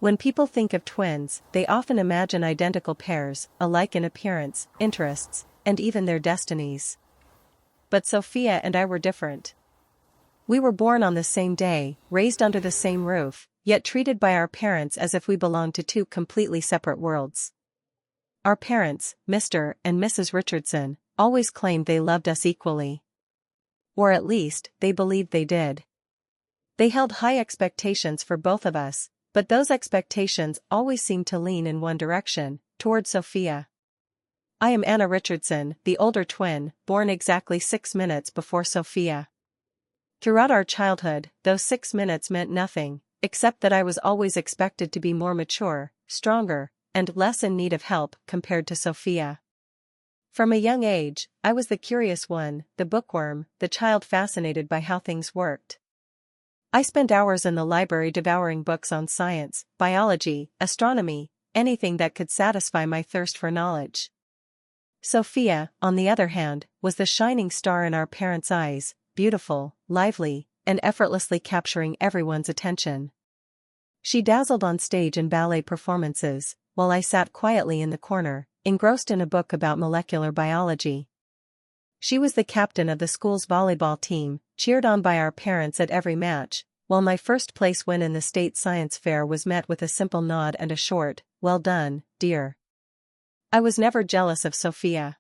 When people think of twins, they often imagine identical pairs, alike in appearance, interests, and even their destinies. But Sophia and I were different. We were born on the same day, raised under the same roof, yet treated by our parents as if we belonged to two completely separate worlds. Our parents, Mr. and Mrs. Richardson, always claimed they loved us equally. Or at least, they believed they did. They held high expectations for both of us, but those expectations always seemed to lean in one direction, toward Sophia. I am Anna Richardson, the older twin, born exactly 6 minutes before Sophia. Throughout our childhood, those 6 minutes meant nothing, except that I was always expected to be more mature, stronger, and less in need of help compared to Sophia. From a young age, I was the curious one, the bookworm, the child fascinated by how things worked. I spent hours in the library devouring books on science, biology, astronomy, anything that could satisfy my thirst for knowledge. Sophia, on the other hand, was the shining star in our parents' eyes, beautiful, lively, and effortlessly capturing everyone's attention. She dazzled on stage in ballet performances, while I sat quietly in the corner, engrossed in a book about molecular biology. She was the captain of the school's volleyball team, cheered on by our parents at every match, while my first place win in the state science fair was met with a simple nod and a short, "Well done, dear." I was never jealous of Sophia.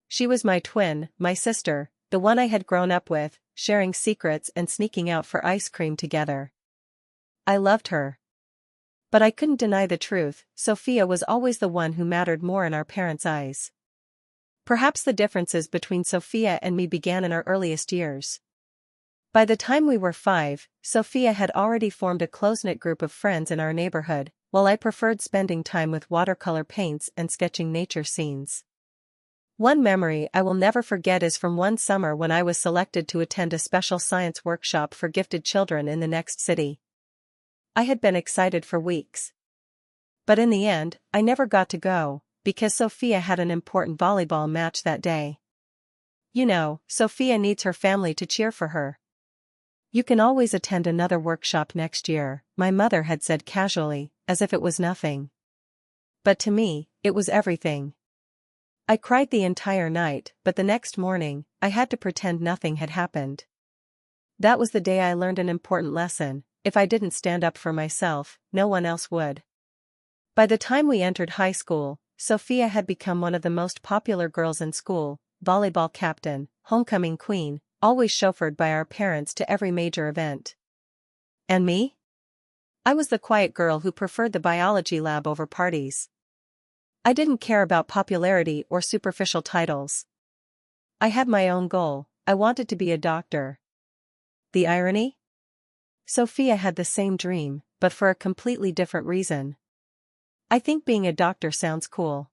She was my twin, my sister, the one I had grown up with, sharing secrets and sneaking out for ice cream together. I loved her. But I couldn't deny the truth, Sophia was always the one who mattered more in our parents' eyes. Perhaps the differences between Sophia and me began in our earliest years. By the time we were 5, Sophia had already formed a close-knit group of friends in our neighborhood, while I preferred spending time with watercolor paints and sketching nature scenes. One memory I will never forget is from one summer when I was selected to attend a special science workshop for gifted children in the next city. I had been excited for weeks. But in the end, I never got to go, because Sophia had an important volleyball match that day. You know, Sophia needs her family to cheer for her. You can always attend another workshop next year, my mother had said casually, as if it was nothing. But to me, it was everything. I cried the entire night, but the next morning, I had to pretend nothing had happened. That was the day I learned an important lesson: if I didn't stand up for myself, no one else would. By the time we entered high school, Sophia had become one of the most popular girls in school, volleyball captain, homecoming queen, always chauffeured by our parents to every major event. And me? I was the quiet girl who preferred the biology lab over parties. I didn't care about popularity or superficial titles. I had my own goal: I wanted to be a doctor. The irony? Sophia had the same dream, but for a completely different reason. I think being a doctor sounds cool.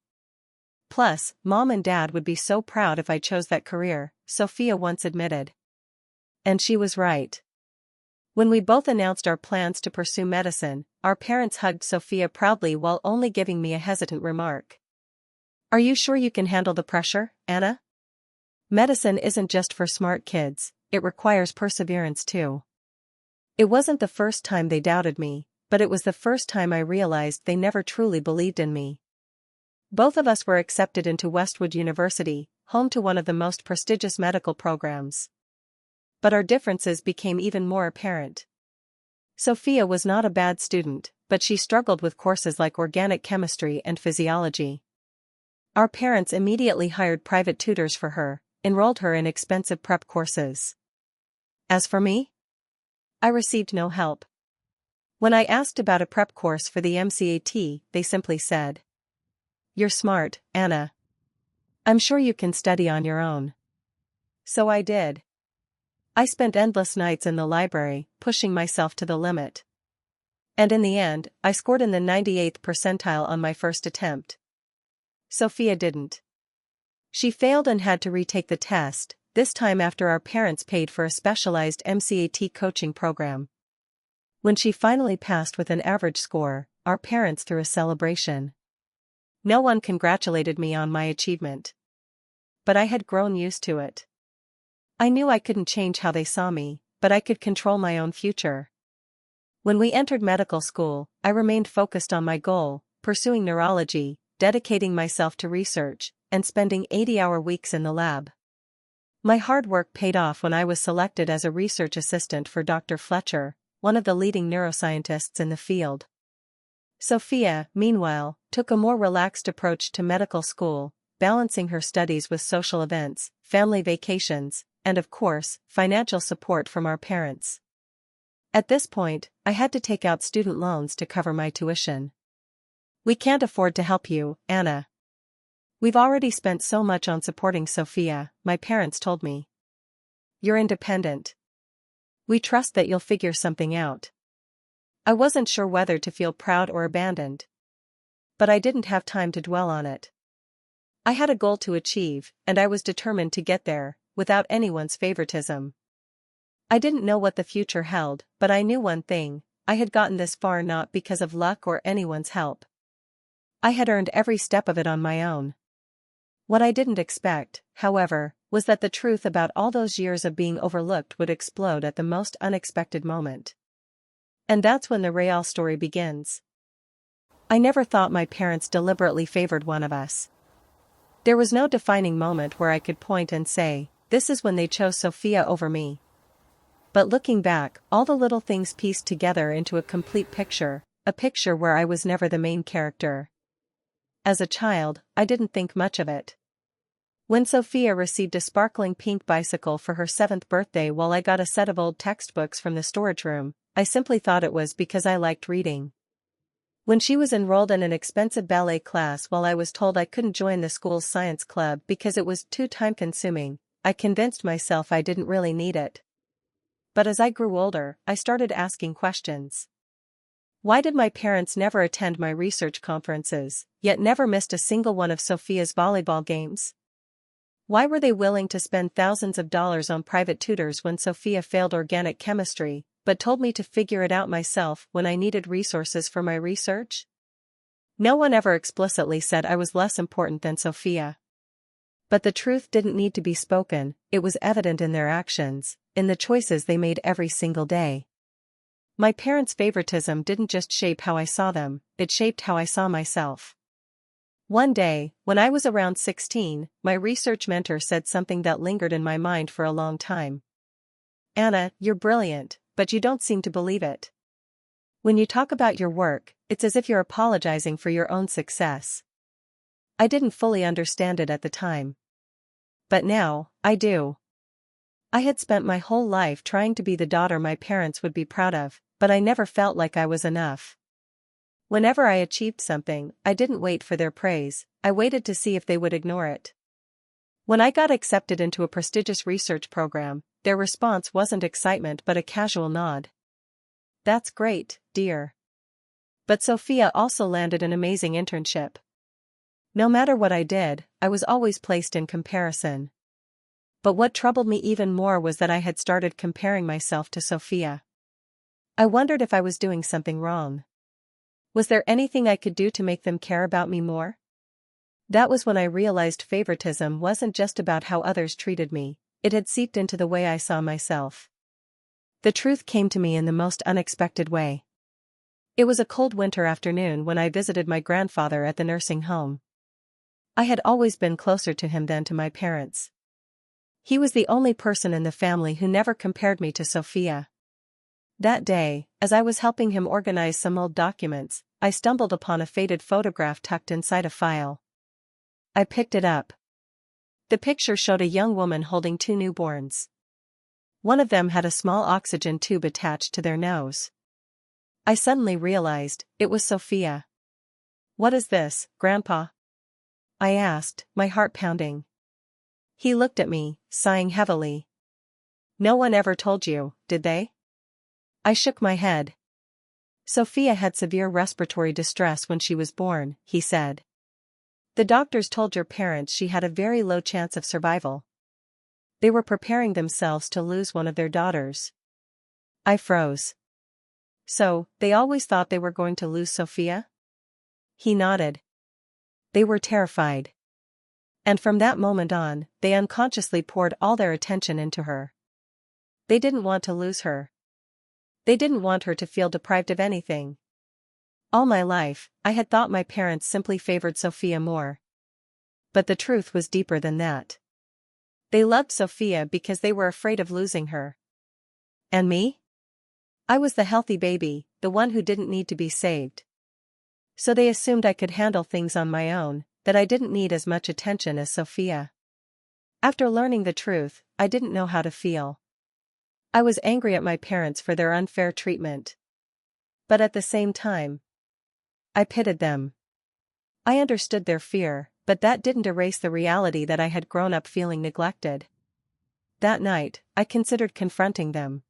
Plus, Mom and Dad would be so proud if I chose that career, Sophia once admitted. And she was right. When we both announced our plans to pursue medicine, our parents hugged Sophia proudly while only giving me a hesitant remark. "Are you sure you can handle the pressure, Anna? Medicine isn't just for smart kids, it requires perseverance too." It wasn't the first time they doubted me, but it was the first time I realized they never truly believed in me. Both of us were accepted into Westwood University, home to one of the most prestigious medical programs. But our differences became even more apparent. Sophia was not a bad student, but she struggled with courses like organic chemistry and physiology. Our parents immediately hired private tutors for her, enrolled her in expensive prep courses. As for me, I received no help. When I asked about a prep course for the MCAT, they simply said, "You're smart, Anna. I'm sure you can study on your own." So I did. I spent endless nights in the library, pushing myself to the limit. And in the end, I scored in the 98th percentile on my first attempt. Sophia didn't. She failed and had to retake the test, this time after our parents paid for a specialized MCAT coaching program. When she finally passed with an average score, our parents threw a celebration. No one congratulated me on my achievement. But I had grown used to it. I knew I couldn't change how they saw me, but I could control my own future. When we entered medical school, I remained focused on my goal, pursuing neurology, dedicating myself to research, and spending 80-hour weeks in the lab. My hard work paid off when I was selected as a research assistant for Dr. Fletcher, one of the leading neuroscientists in the field. Sophia, meanwhile, took a more relaxed approach to medical school, balancing her studies with social events, family vacations, and of course, financial support from our parents. At this point, I had to take out student loans to cover my tuition. "We can't afford to help you, Anna. We've already spent so much on supporting Sophia," my parents told me. "You're independent. We trust that you'll figure something out." I wasn't sure whether to feel proud or abandoned. But I didn't have time to dwell on it. I had a goal to achieve, and I was determined to get there, without anyone's favoritism. I didn't know what the future held, but I knew one thing: I had gotten this far not because of luck or anyone's help. I had earned every step of it on my own. What I didn't expect, however, was that the truth about all those years of being overlooked would explode at the most unexpected moment. And that's when the real story begins. I never thought my parents deliberately favored one of us. There was no defining moment where I could point and say, "This is when they chose Sophia over me." But looking back, all the little things pieced together into a complete picture, a picture where I was never the main character. As a child, I didn't think much of it. When Sophia received a sparkling pink bicycle for her 7th birthday while I got a set of old textbooks from the storage room, I simply thought it was because I liked reading. When she was enrolled in an expensive ballet class while I was told I couldn't join the school's science club because it was too time-consuming, I convinced myself I didn't really need it. But as I grew older, I started asking questions. Why did my parents never attend my research conferences, yet never missed a single one of Sophia's volleyball games? Why were they willing to spend thousands of dollars on private tutors when Sophia failed organic chemistry, but told me to figure it out myself when I needed resources for my research? No one ever explicitly said I was less important than Sophia. But the truth didn't need to be spoken, it was evident in their actions, in the choices they made every single day. My parents' favoritism didn't just shape how I saw them, it shaped how I saw myself. One day, when I was around 16, my research mentor said something that lingered in my mind for a long time. "Anna, you're brilliant, but you don't seem to believe it. When you talk about your work, it's as if you're apologizing for your own success." I didn't fully understand it at the time. But now, I do. I had spent my whole life trying to be the daughter my parents would be proud of, but I never felt like I was enough. Whenever I achieved something, I didn't wait for their praise, I waited to see if they would ignore it. When I got accepted into a prestigious research program, their response wasn't excitement but a casual nod. "That's great, dear." But Sophia also landed an amazing internship. No matter what I did, I was always placed in comparison. But what troubled me even more was that I had started comparing myself to Sophia. I wondered if I was doing something wrong. Was there anything I could do to make them care about me more? That was when I realized favoritism wasn't just about how others treated me, it had seeped into the way I saw myself. The truth came to me in the most unexpected way. It was a cold winter afternoon when I visited my grandfather at the nursing home. I had always been closer to him than to my parents. He was the only person in the family who never compared me to Sophia. That day, as I was helping him organize some old documents, I stumbled upon a faded photograph tucked inside a file. I picked it up. The picture showed a young woman holding 2 newborns. One of them had a small oxygen tube attached to their nose. I suddenly realized, it was Sophia. "What is this, Grandpa?" I asked, my heart pounding. He looked at me, sighing heavily. "No one ever told you, did they?" I shook my head. "Sophia had severe respiratory distress when she was born," he said. "The doctors told your parents she had a very low chance of survival. They were preparing themselves to lose one of their daughters." I froze. "So, they always thought they were going to lose Sophia?" He nodded. "They were terrified. And from that moment on, they unconsciously poured all their attention into her. They didn't want to lose her. They didn't want her to feel deprived of anything. All my life, I had thought my parents simply favored Sophia more. But the truth was deeper than that. They loved Sophia because they were afraid of losing her. And me? I was the healthy baby, the one who didn't need to be saved. So they assumed I could handle things on my own, that I didn't need as much attention as Sophia. After learning the truth, I didn't know how to feel. I was angry at my parents for their unfair treatment. But at the same time, I pitied them. I understood their fear, but that didn't erase the reality that I had grown up feeling neglected. That night, I considered confronting them.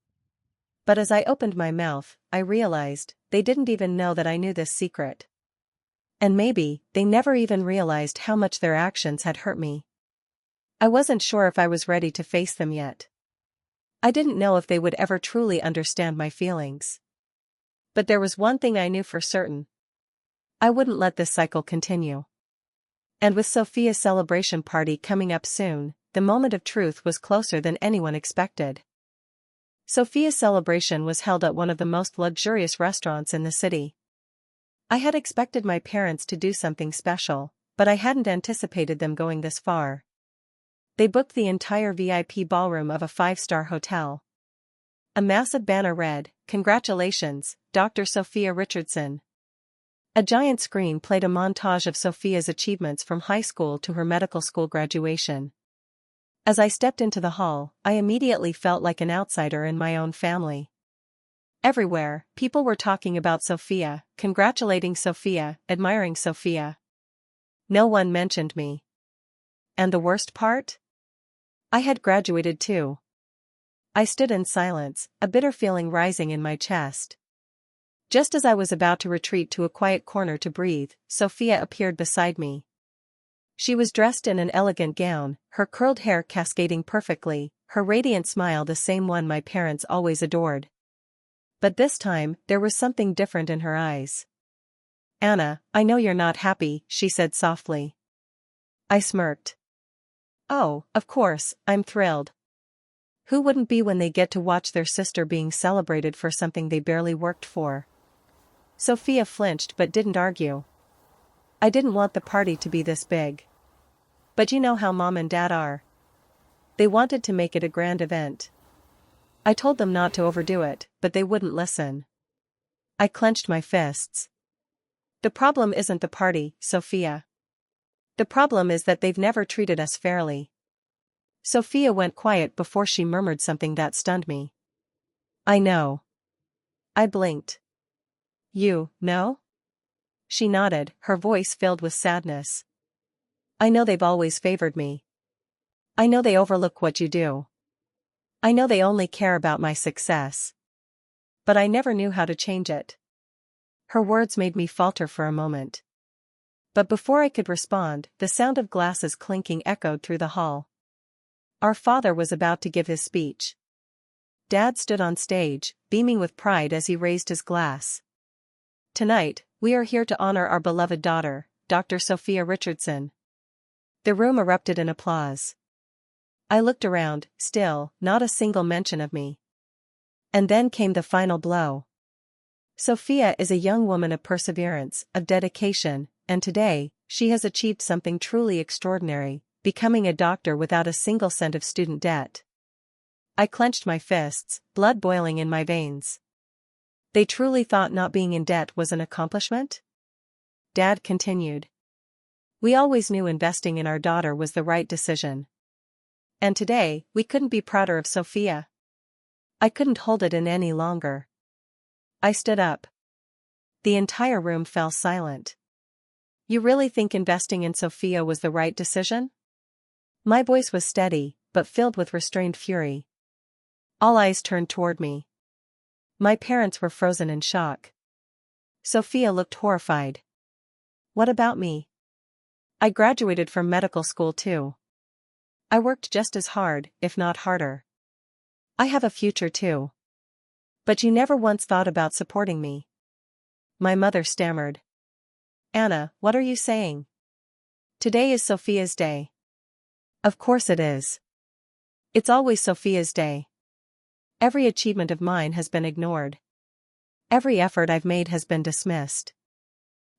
But as I opened my mouth, I realized they didn't even know that I knew this secret. And maybe they never even realized how much their actions had hurt me. I wasn't sure if I was ready to face them yet. I didn't know if they would ever truly understand my feelings. But there was one thing I knew for certain. I wouldn't let this cycle continue. And with Sophia's celebration party coming up soon, the moment of truth was closer than anyone expected. Sophia's celebration was held at one of the most luxurious restaurants in the city. I had expected my parents to do something special, but I hadn't anticipated them going this far. They booked the entire VIP ballroom of a 5-star hotel. A massive banner read, "Congratulations, Dr. Sophia Richardson." A giant screen played a montage of Sophia's achievements from high school to her medical school graduation. As I stepped into the hall, I immediately felt like an outsider in my own family. Everywhere, people were talking about Sophia, congratulating Sophia, admiring Sophia. No one mentioned me. And the worst part? I had graduated too. I stood in silence, a bitter feeling rising in my chest. Just as I was about to retreat to a quiet corner to breathe, Sophia appeared beside me. She was dressed in an elegant gown, her curled hair cascading perfectly, her radiant smile the same one my parents always adored. But this time, there was something different in her eyes. "Anna, I know you're not happy," she said softly. I smirked. "Oh, of course, I'm thrilled. Who wouldn't be when they get to watch their sister being celebrated for something they barely worked for?" Sophia flinched but didn't argue. "I didn't want the party to be this big. But you know how Mom and Dad are. They wanted to make it a grand event. I told them not to overdo it, but they wouldn't listen." I clenched my fists. "The problem isn't the party, Sophia. The problem is that they've never treated us fairly." Sophia went quiet before she murmured something that stunned me. "I know." I blinked. "You know?" She nodded, her voice filled with sadness. "I know they've always favored me. I know they overlook what you do. I know they only care about my success. But I never knew how to change it." Her words made me falter for a moment. But before I could respond, the sound of glasses clinking echoed through the hall. Our father was about to give his speech. Dad stood on stage, beaming with pride as he raised his glass. "Tonight, we are here to honor our beloved daughter, Dr. Sophia Richardson." The room erupted in applause. I looked around, still, not a single mention of me. And then came the final blow. Sophia is a young woman of perseverance, of dedication, and today, she has achieved something truly extraordinary, becoming a doctor without a single cent of student debt. I clenched my fists, blood boiling in my veins. They truly thought not being in debt was an accomplishment? Dad continued. "We always knew investing in our daughter was the right decision. And today, we couldn't be prouder of Sophia." I couldn't hold it in any longer. I stood up. The entire room fell silent. "You really think investing in Sophia was the right decision?" My voice was steady, but filled with restrained fury. All eyes turned toward me. My parents were frozen in shock. Sophia looked horrified. "What about me? I graduated from medical school too. I worked just as hard, if not harder. I have a future too. But you never once thought about supporting me." My mother stammered. "Anna, what are you saying? Today is Sophia's day." "Of course it is. It's always Sophia's day." Every achievement of mine has been ignored. Every effort I've made has been dismissed.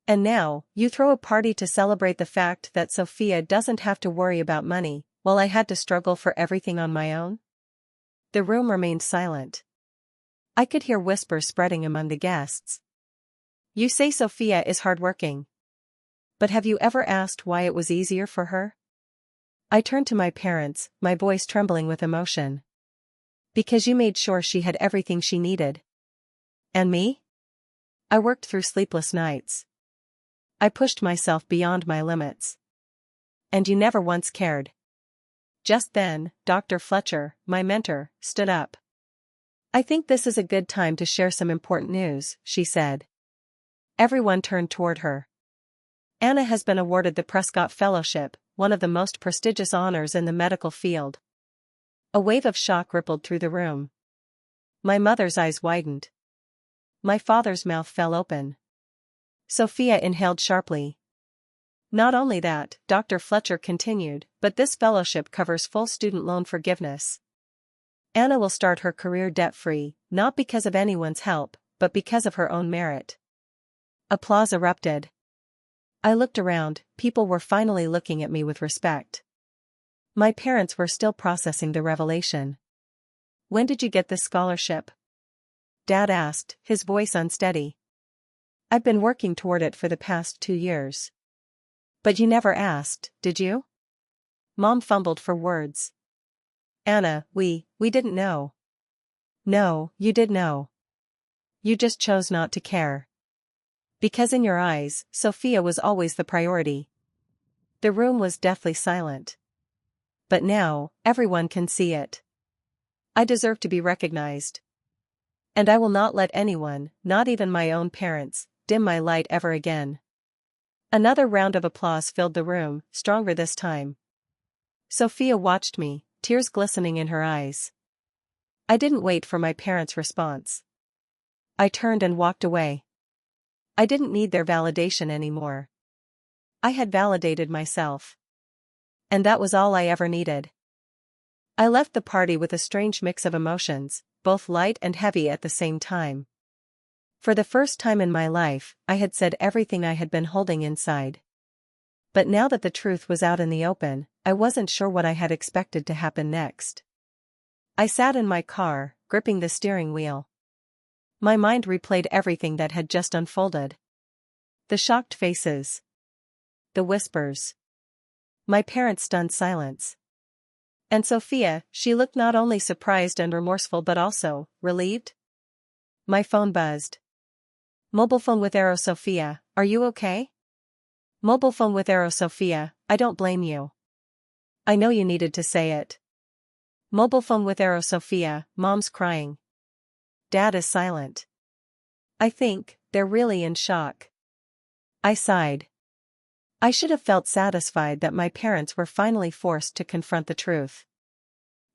And now, you throw a party to celebrate the fact that Sophia doesn't have to worry about money, while I had to struggle for everything on my own? The room remained silent. I could hear whispers spreading among the guests. You say Sophia is hardworking. But have you ever asked why it was easier for her? I turned to my parents, my voice trembling with emotion. Because you made sure she had everything she needed. And me? I worked through sleepless nights. I pushed myself beyond my limits. And you never once cared. Just then, Dr. Fletcher, my mentor, stood up. I think this is a good time to share some important news, she said. Everyone turned toward her. Anna has been awarded the Prescott Fellowship, one of the most prestigious honors in the medical field. A wave of shock rippled through the room. My mother's eyes widened. My father's mouth fell open. Sophia inhaled sharply. Not only that, Dr. Fletcher continued, but this fellowship covers full student loan forgiveness. Anna will start her career debt-free, not because of anyone's help, but because of her own merit. Applause erupted. I looked around, people were finally looking at me with respect. My parents were still processing the revelation. When did you get this scholarship? Dad asked, his voice unsteady. I've been working toward it for the past 2 years. But you never asked, did you? Mom fumbled for words. Anna, we didn't know. No, you did know. You just chose not to care. Because in your eyes, Sophia was always the priority. The room was deathly silent. But now, everyone can see it. I deserve to be recognized. And I will not let anyone, not even my own parents, dim my light ever again. Another round of applause filled the room, stronger this time. Sophia watched me, tears glistening in her eyes. I didn't wait for my parents' response. I turned and walked away. I didn't need their validation anymore. I had validated myself. And that was all I ever needed. I left the party with a strange mix of emotions, both light and heavy at the same time. For the first time in my life, I had said everything I had been holding inside. But now that the truth was out in the open, I wasn't sure what I had expected to happen next. I sat in my car, gripping the steering wheel. My mind replayed everything that had just unfolded. The shocked faces. The whispers. My parents' stunned silence. And Sophia, she looked not only surprised and remorseful but also relieved. My phone buzzed. Mobile phone with Arrow Sophia, are you okay? Mobile phone with Arrow Sophia, I don't blame you. I know you needed to say it. Mobile phone with Arrow Sophia, Mom's crying. Dad is silent. I think they're really in shock. I sighed. I should have felt satisfied that my parents were finally forced to confront the truth.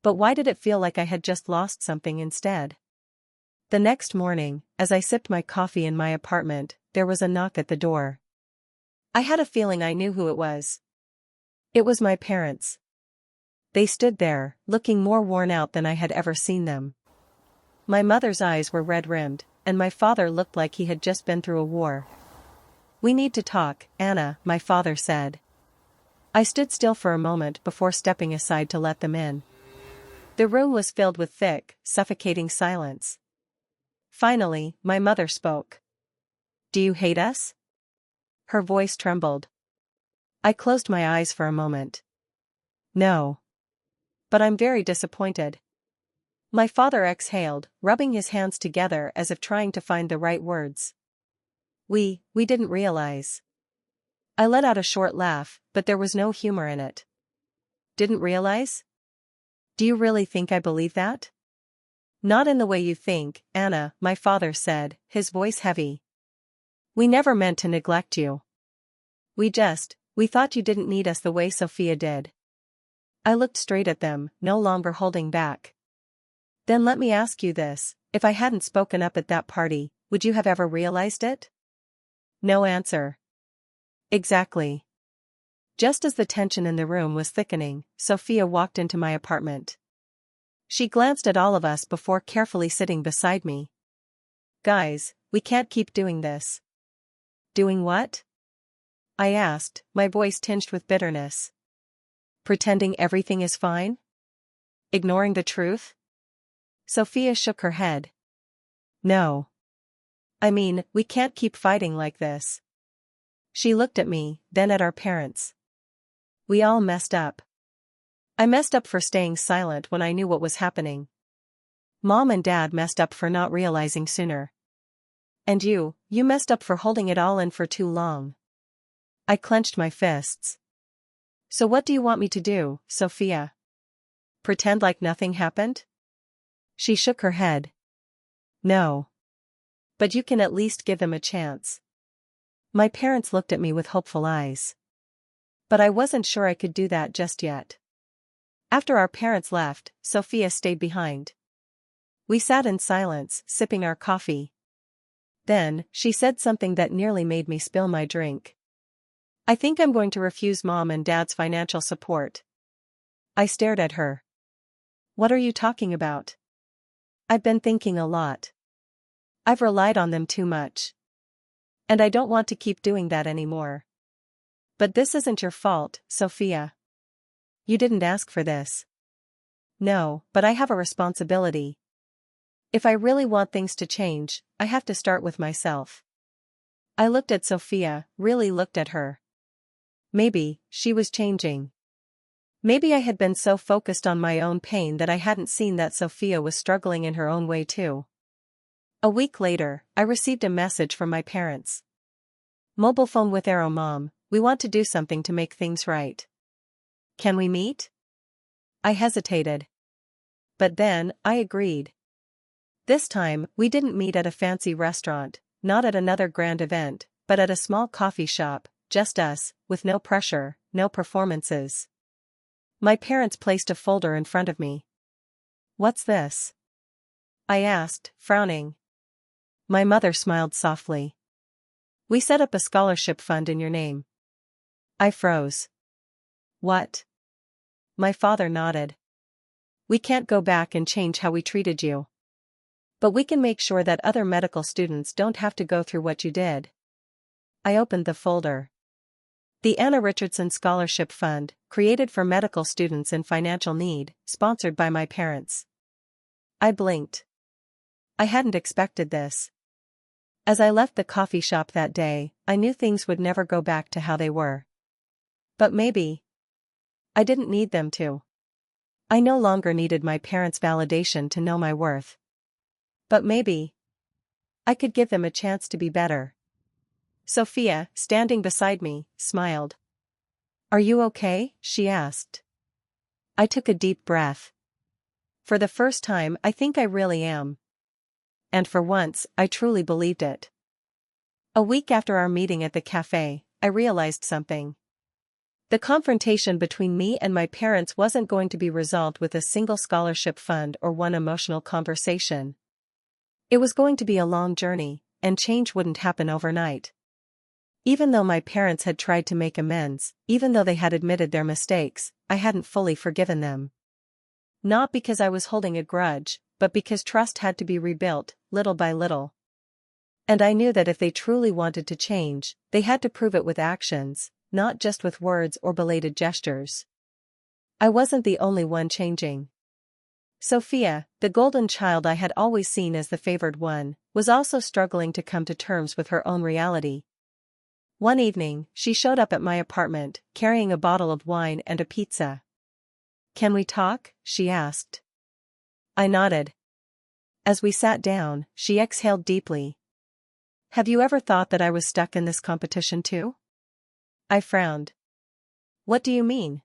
But why did it feel like I had just lost something instead? The next morning, as I sipped my coffee in my apartment, there was a knock at the door. I had a feeling I knew who it was. It was my parents. They stood there, looking more worn out than I had ever seen them. My mother's eyes were red-rimmed, and my father looked like he had just been through a war. We need to talk, Anna, my father said. I stood still for a moment before stepping aside to let them in. The room was filled with thick, suffocating silence. Finally, my mother spoke. Do you hate us? Her voice trembled. I closed my eyes for a moment. No. But I'm very disappointed. My father exhaled, rubbing his hands together as if trying to find the right words. We didn't realize. I let out a short laugh, but there was no humor in it. Didn't realize? Do you really think I believe that? Not in the way you think, Anna, my father said, his voice heavy. We never meant to neglect you. We thought you didn't need us the way Sophia did. I looked straight at them, no longer holding back. Then let me ask you this, if I hadn't spoken up at that party, would you have ever realized it? No answer. Exactly. Just as the tension in the room was thickening, Sophia walked into my apartment. She glanced at all of us before carefully sitting beside me. Guys, we can't keep doing this. Doing what? I asked, my voice tinged with bitterness. Pretending everything is fine? Ignoring the truth? Sophia shook her head. No. I mean, we can't keep fighting like this. She looked at me, then at our parents. We all messed up. I messed up for staying silent when I knew what was happening. Mom and Dad messed up for not realizing sooner. And you messed up for holding it all in for too long. I clenched my fists. So what do you want me to do, Sophia? Pretend like nothing happened? She shook her head. No. But you can at least give them a chance. My parents looked at me with hopeful eyes. But I wasn't sure I could do that just yet. After our parents left, Sophia stayed behind. We sat in silence, sipping our coffee. Then, she said something that nearly made me spill my drink. I think I'm going to refuse Mom and Dad's financial support. I stared at her. What are you talking about? I've been thinking a lot. I've relied on them too much. And I don't want to keep doing that anymore. But this isn't your fault, Sophia. You didn't ask for this. No, but I have a responsibility. If I really want things to change, I have to start with myself. I looked at Sophia, really looked at her. Maybe, she was changing. Maybe I had been so focused on my own pain that I hadn't seen that Sophia was struggling in her own way too. A week later, I received a message from my parents. Mobile phone with arrow mom, we want to do something to make things right. Can we meet? I hesitated. But then, I agreed. This time, we didn't meet at a fancy restaurant, not at another grand event, but at a small coffee shop, just us, with no pressure, no performances. My parents placed a folder in front of me. What's this? I asked, frowning. My mother smiled softly. We set up a scholarship fund in your name. I froze. What? My father nodded. We can't go back and change how we treated you. But we can make sure that other medical students don't have to go through what you did. I opened the folder. The Anna Richardson Scholarship Fund, created for medical students in financial need, sponsored by my parents. I blinked. I hadn't expected this. As I left the coffee shop that day, I knew things would never go back to how they were. But maybe. I didn't need them to. I no longer needed my parents' validation to know my worth. But maybe I could give them a chance to be better. Sophia, standing beside me, smiled. Are you okay? She asked. I took a deep breath. For the first time, I think I really am. And for once, I truly believed it. A week after our meeting at the cafe, I realized something. The confrontation between me and my parents wasn't going to be resolved with a single scholarship fund or one emotional conversation. It was going to be a long journey, and change wouldn't happen overnight. Even though my parents had tried to make amends, even though they had admitted their mistakes, I hadn't fully forgiven them. Not because I was holding a grudge, but because trust had to be rebuilt, little by little. And I knew that if they truly wanted to change, they had to prove it with actions, not just with words or belated gestures. I wasn't the only one changing. Sophia, the golden child I had always seen as the favored one, was also struggling to come to terms with her own reality. One evening, she showed up at my apartment, carrying a bottle of wine and a pizza. Can we talk? She asked. I nodded. As we sat down, she exhaled deeply. Have you ever thought that I was stuck in this competition too? I frowned. What do you mean?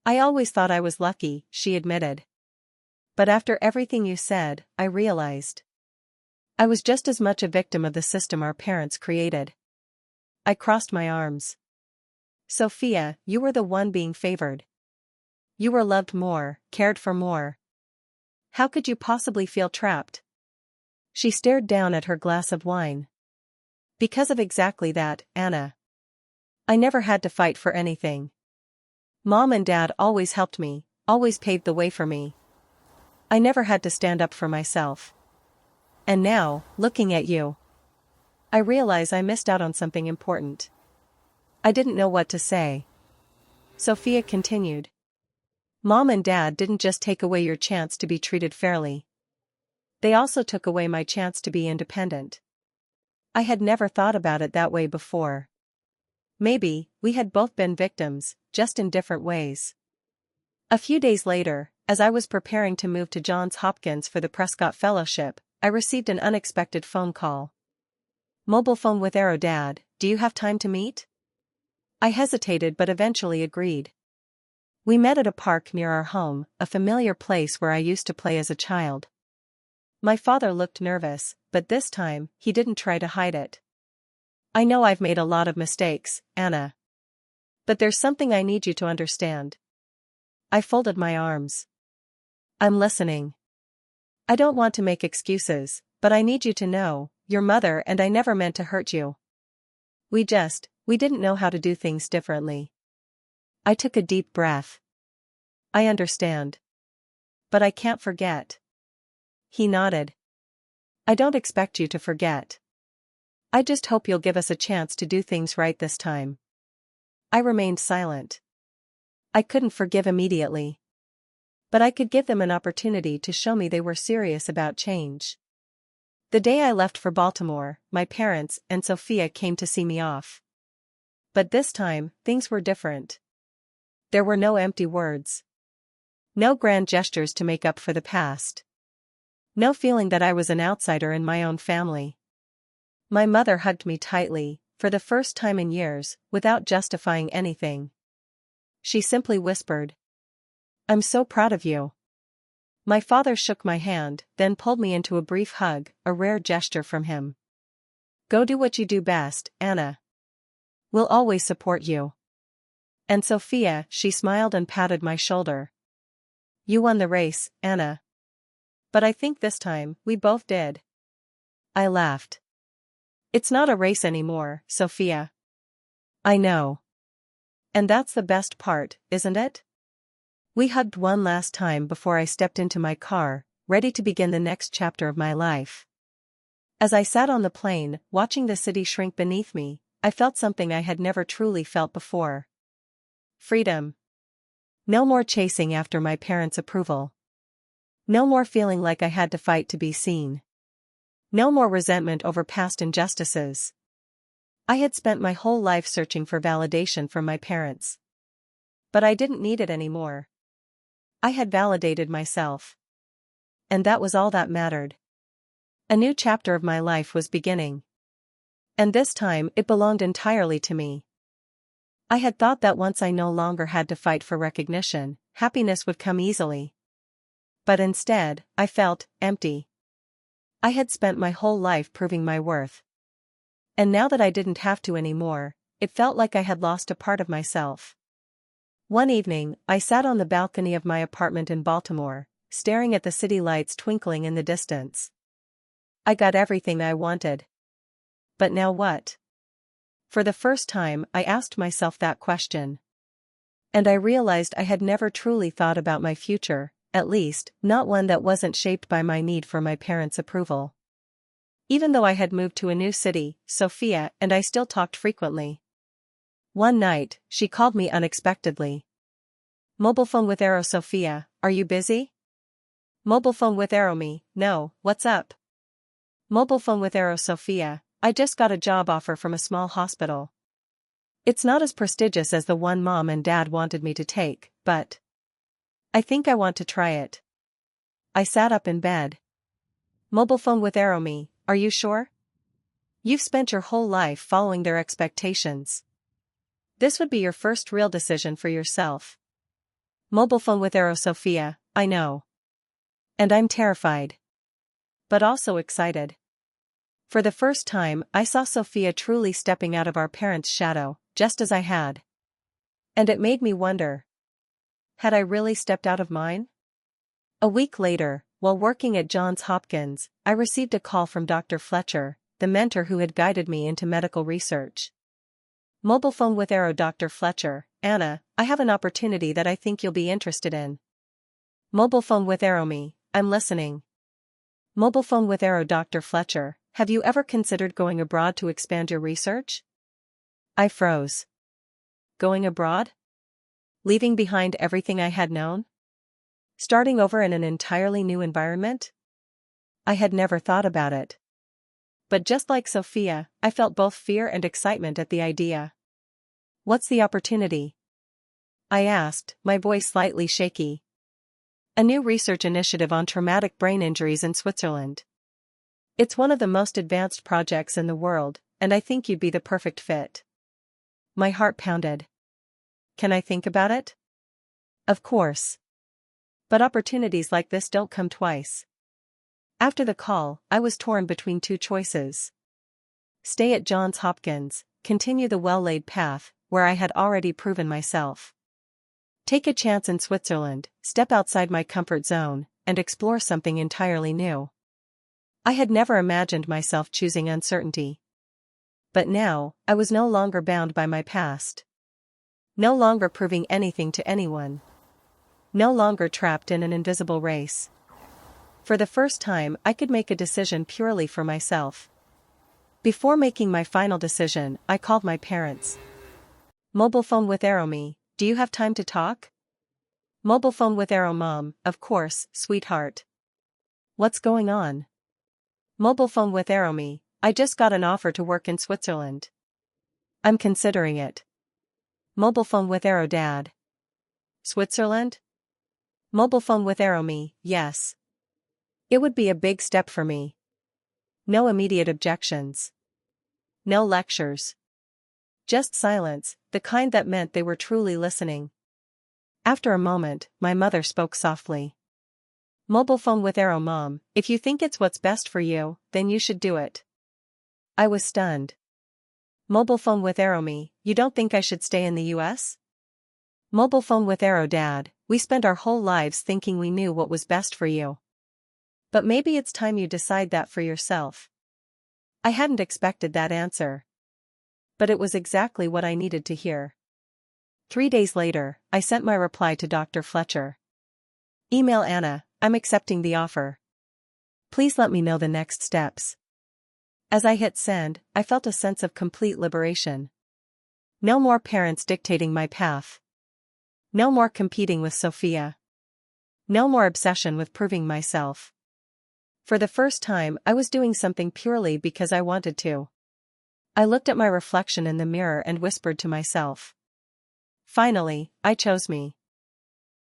I always thought I was lucky, she admitted. But after everything you said, I realized. I was just as much a victim of the system our parents created. I crossed my arms. Sophia, you were the one being favored. You were loved more, cared for more. How could you possibly feel trapped? She stared down at her glass of wine. Because of exactly that, Anna. I never had to fight for anything. Mom and Dad always helped me, always paved the way for me. I never had to stand up for myself. And now, looking at you, I realize I missed out on something important. I didn't know what to say. Sophia continued. Mom and Dad didn't just take away your chance to be treated fairly. They also took away my chance to be independent. I had never thought about it that way before. Maybe, we had both been victims, just in different ways. A few days later, as I was preparing to move to Johns Hopkins for the Prescott Fellowship, I received an unexpected phone call. Mobile phone with Arrow. Dad, do you have time to meet? I hesitated but eventually agreed. We met at a park near our home, a familiar place where I used to play as a child. My father looked nervous, but this time, he didn't try to hide it. I know I've made a lot of mistakes, Anna. But there's something I need you to understand. I folded my arms. I'm listening. I don't want to make excuses, but I need you to know, your mother and I never meant to hurt you. We didn't know how to do things differently. I took a deep breath. I understand. But I can't forget. He nodded. I don't expect you to forget. I just hope you'll give us a chance to do things right this time. I remained silent. I couldn't forgive immediately. But I could give them an opportunity to show me they were serious about change. The day I left for Baltimore, my parents and Sophia came to see me off. But this time, things were different. There were no empty words. No grand gestures to make up for the past. No feeling that I was an outsider in my own family. My mother hugged me tightly, for the first time in years, without justifying anything. She simply whispered, I'm so proud of you. My father shook my hand, then pulled me into a brief hug, a rare gesture from him. Go do what you do best, Anna. We'll always support you. And Sophia, she smiled and patted my shoulder. You won the race, Anna. But I think this time, we both did. I laughed. It's not a race anymore, Sophia. I know. And that's the best part, isn't it? We hugged one last time before I stepped into my car, ready to begin the next chapter of my life. As I sat on the plane, watching the city shrink beneath me, I felt something I had never truly felt before. Freedom. No more chasing after my parents' approval. No more feeling like I had to fight to be seen. No more resentment over past injustices. I had spent my whole life searching for validation from my parents. But I didn't need it anymore. I had validated myself. And that was all that mattered. A new chapter of my life was beginning. And this time it belonged entirely to me. I had thought that once I no longer had to fight for recognition, happiness would come easily. But instead, I felt empty. I had spent my whole life proving my worth. And now that I didn't have to anymore, it felt like I had lost a part of myself. One evening, I sat on the balcony of my apartment in Baltimore, staring at the city lights twinkling in the distance. I got everything I wanted. But now what? For the first time, I asked myself that question. And I realized I had never truly thought about my future, at least, not one that wasn't shaped by my need for my parents' approval. Even though I had moved to a new city, Sophia and I still talked frequently. One night, she called me unexpectedly. Mobile phone with Arrow. Sophia, are you busy? Mobile phone with Arrow. Me, no, what's up? Mobile phone with Arrow. Sophia, I just got a job offer from a small hospital. It's not as prestigious as the one Mom and Dad wanted me to take, but I think I want to try it. I sat up in bed. Mobile phone with Arrow. Me, are you sure? You've spent your whole life following their expectations. This would be your first real decision for yourself. Mobile phone with Arrow. Sophia, I know. And I'm terrified. But also excited. For the first time, I saw Sophia truly stepping out of our parents' shadow, just as I had. And it made me wonder. Had I really stepped out of mine? A week later, while working at Johns Hopkins, I received a call from Dr. Fletcher, the mentor who had guided me into medical research. Mobile phone with Arrow. Dr. Fletcher, Anna, I have an opportunity that I think you'll be interested in. Mobile phone with Arrow. Me, I'm listening. Mobile phone with arrow. Dr. Fletcher, have you ever considered going abroad to expand your research? I froze. Going abroad? Leaving behind everything I had known? Starting over in an entirely new environment? I had never thought about it. But just like Sophia, I felt both fear and excitement at the idea. What's the opportunity? I asked, my voice slightly shaky. A new research initiative on traumatic brain injuries in Switzerland. It's one of the most advanced projects in the world, and I think you'd be the perfect fit. My heart pounded. Can I think about it? Of course. But opportunities like this don't come twice. After the call, I was torn between two choices. Stay at Johns Hopkins, continue the well-laid path, where I had already proven myself. Take a chance in Switzerland, step outside my comfort zone, and explore something entirely new. I had never imagined myself choosing uncertainty. But now, I was no longer bound by my past. No longer proving anything to anyone. No longer trapped in an invisible race. For the first time, I could make a decision purely for myself. Before making my final decision, I called my parents. Mobile phone with arrow. Me, do you have time to talk? Mobile phone with arrow. Mom, of course, sweetheart. What's going on? Mobile phone with arrow. Me, I just got an offer to work in Switzerland. I'm considering it. Mobile phone with arrow. Dad. Switzerland? Mobile phone with arrow. Me, yes. It would be a big step for me. No immediate objections. No lectures. Just silence, the kind that meant they were truly listening. After a moment, my mother spoke softly. Mobile phone with arrow. Mom, if you think it's what's best for you, then you should do it. I was stunned. Mobile phone with arrow. Me, you don't think I should stay in the US? Mobile phone with arrow. Dad, we spent our whole lives thinking we knew what was best for you. But maybe it's time you decide that for yourself. I hadn't expected that answer. But it was exactly what I needed to hear. 3 days later, I sent my reply to Dr. Fletcher. Email Anna, I'm accepting the offer. Please let me know the next steps. As I hit send, I felt a sense of complete liberation. No more parents dictating my path. No more competing with Sophia. No more obsession with proving myself. For the first time, I was doing something purely because I wanted to. I looked at my reflection in the mirror and whispered to myself. Finally, I chose me.